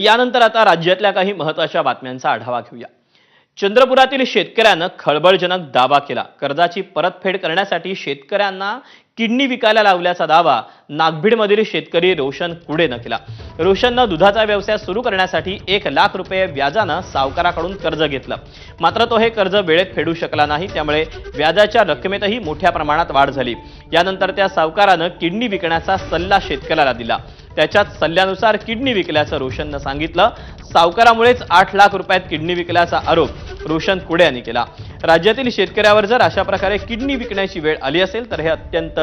यानंतर आता राज्यातल्या काही महत्त्वाच्या बातम्यांचा आढावा घेऊया। चंद्रपुरातील शेतकऱ्यानं खळबळजनक दावा केला। कर्जाची परतफेड करण्यासाठी शेतकऱ्यांना किडनी विकायला लावल्याचा दावा नागभीडमधील शेतकरी रोशन कुडेनं केला। रोशननं दुधाचा व्यवसाय सुरू करण्यासाठी 1 लाख रुपये व्याजानं सावकाराकडून कर्ज घेतलं, मात्र तो हे कर्ज वेळेत फेडू शकला नाही, त्यामुळे व्याजाच्या रकमेतही मोठ्या प्रमाणात वाढ झाली। यानंतर त्या सावकारानं किडनी विकण्याचा सल्ला शेतकऱ्याला दिला। त्याच्याच सल्ल्यानुसार किडनी विकल्याचं रोशननं सांगितलं। सावकारामुळेच 8 लाख रुपयात किडनी विकल्याचा आरोप रोशन कुडे यांनी केला। राज्यातील शेतकऱ्यावर जर अशा प्रकारे किडनी विकण्याची वेळ आली असेल तर हे अत्यंत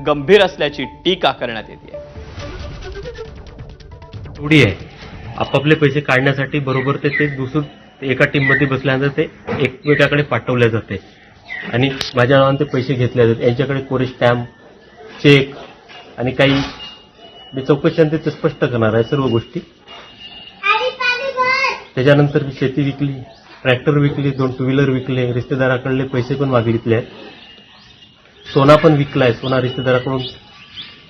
गंभीर असल्याची टीका करण्यात येते। थोडी आहे आपापले पैसे काढण्यासाठी बरोबर ते दुसरं एका टीममध्ये बसल्यानंतर ते एकमेकाकडे पाठवले जाते आणि माझ्या नावाने ते पैसे घेतले जातात। यांच्याकडे कोरी स्टॅम्प, चेक आणि काही मी चौकशीनंतर ते स्पष्ट करणार आहे सर्व गोष्टी। त्याच्यानंतर मी शेती विकली, ट्रॅक्टर विकली, 2 टू व्हीलर विकले, रिश्तेदाराकडले पैसे पण मागितले आहेत, सोना पण विकलाय, सोना रिश्तेदाराकडून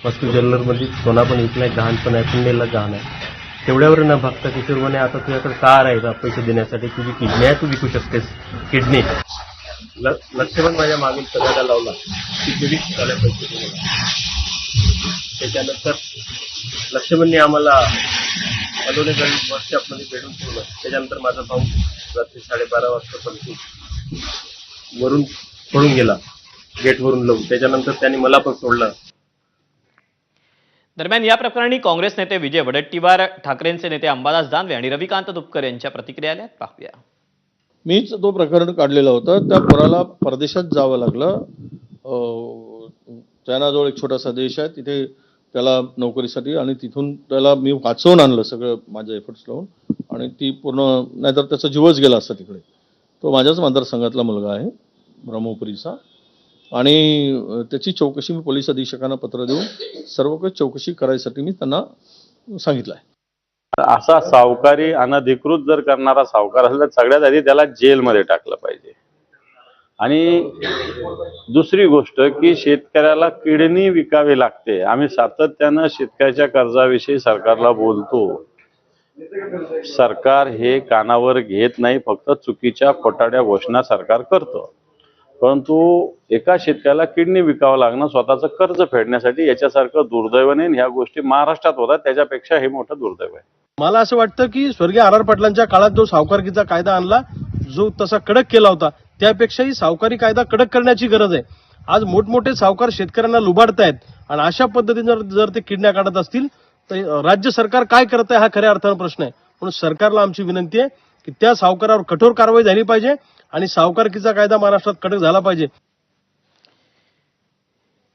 वस्तू ज्वेलरमध्ये सोना पण विकलाय, गहाण पण आहे, पुण्याला गहाण आहे। तेवढ्यावर न भागता किशोर म्हणे आता तुझ्याकडे कार आहे का पैसे देण्यासाठी, तुझी किडनी आहे, तू विकू शकतेस किडनी। लक्ष पण माझ्या मागील सगळ्याला लावला की किडनी विकायला पैसे दिले। त्याच्यानंतर लक्ष्मणने आम्हाला अलोने गळी वर्कशॉपमध्ये भेटून ठेवलं। त्याच्यानंतर माझा भाऊ रात्री 12:30 वाजता पण वरून पळून गेला, गेटवरून लावून। त्याच्यानंतर त्यांनी मला पण सोडलं। दरम्यान या प्रकरणी काँग्रेस नेते विजय वडेट्टीवार, ठाकरेंचे नेते अंबादास दानवे आणि रविकांत तुपकर यांच्या प्रतिक्रिया आल्या, पाहूया। मीच तो प्रकरण काढलेला होता। त्या पोराला परदेशात जावं लागलं। चायनाजवळ एक छोटासा देश आहे, तिथे त्याला नोकरीसाठी, आणि तिथून त्याला मी वाचवून आणलं सगळं माझ्या एफर्ट्स लावून, आणि ती पूर्ण नाहीतर त्याचा जीवच गेला असता तिकडे। तो माझ्याच मतदारसंघातला मुलगा आहे, ब्रह्मपुरीचा, आणि त्याची चौकशी मी पोलीस अधीक्षकांना पत्र देऊन सर्व काही चौकशी करायसाठी मी त्यांना सांगितलं आहे। असा सावकारी अनधिकृत जर करणारा सावकार असेल तर सगळ्यात आधी त्याला जेलमध्ये टाकलं पाहिजे। आणि दुसरी गोष्ट की शेतकऱ्याला किडनी विकावी लागते। आम्ही सातत्यानं शेतकऱ्याच्या कर्जाविषयी सरकारला बोलतो, सरकार हे कानावर घेत नाही, फक्त चुकीच्या खोटाड्या घोषणा सरकार करतं। परंतु एका शेतकऱ्याला किडनी विकावं लागणं स्वतःचं कर्ज फेडण्यासाठी, याच्यासारखं दुर्दैव नाही। ह्या गोष्टी महाराष्ट्रात होतात, त्याच्यापेक्षा हे मोठं दुर्दैव आहे। मला असं वाटतं की स्वर्गीय आर पाटलांच्या काळात जो सावकारकीचा कायदा आणला, जो तसा कडक केला होता, त्यापेक्षाही सावकारी कायदा कडक करण्याची गरज आहे। आज मोठमोठे सावकार शेतकऱ्यांना लुबाडतायत, आणि अशा पद्धतीने जर ते किडन्या काढत असतील तर राज्य सरकार काय करत आहे हा खऱ्या अर्थानं प्रश्न आहे। म्हणून सरकारला आमची विनंती आहे की त्या सावकारावर कठोर कारवाई झाली पाहिजे आणि सावकारकीचा कायदा महाराष्ट्रात कडक झाला पाहिजे।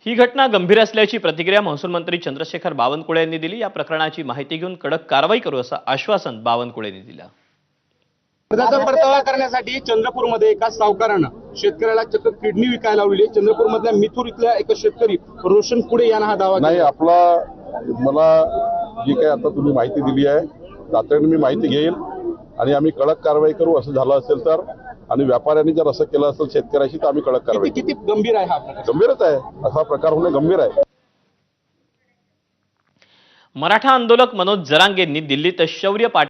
ही घटना गंभीर असल्याची प्रतिक्रिया महसूल मंत्री चंद्रशेखर बावनकुळे यांनी दिली। या प्रकरणाची माहिती घेऊन कडक कारवाई करू असं आश्वासन बावनकुळे यांनी दिलं। कर्जाचा परतावा करण्यासाठी चंद्रपूरमध्ये एका सावकारानं शेतकऱ्याला चक्क किडनी विकायला लावली। चंद्रपूरमधल्या मिथूर इथल्या एक शेतकरी रोशन कुडे यांना हा दावा नाही। मला जी काही आता तुम्ही माहिती दिली आहे तातडीने मी माहिती घेईल आणि आम्ही कडक कारवाई करू। असं झालं असेल तर, आणि व्यापाऱ्यांनी जर असं केलं असेल शेतकऱ्याशी, तर आम्ही कडक कारवाई। किती गंभीर आहे हा प्रकार? गंभीरच आहे, असा प्रकार होणे गंभीर आहे। मराठा आंदोलक मनोज जरांगेंनी दिल्लीत शौर्य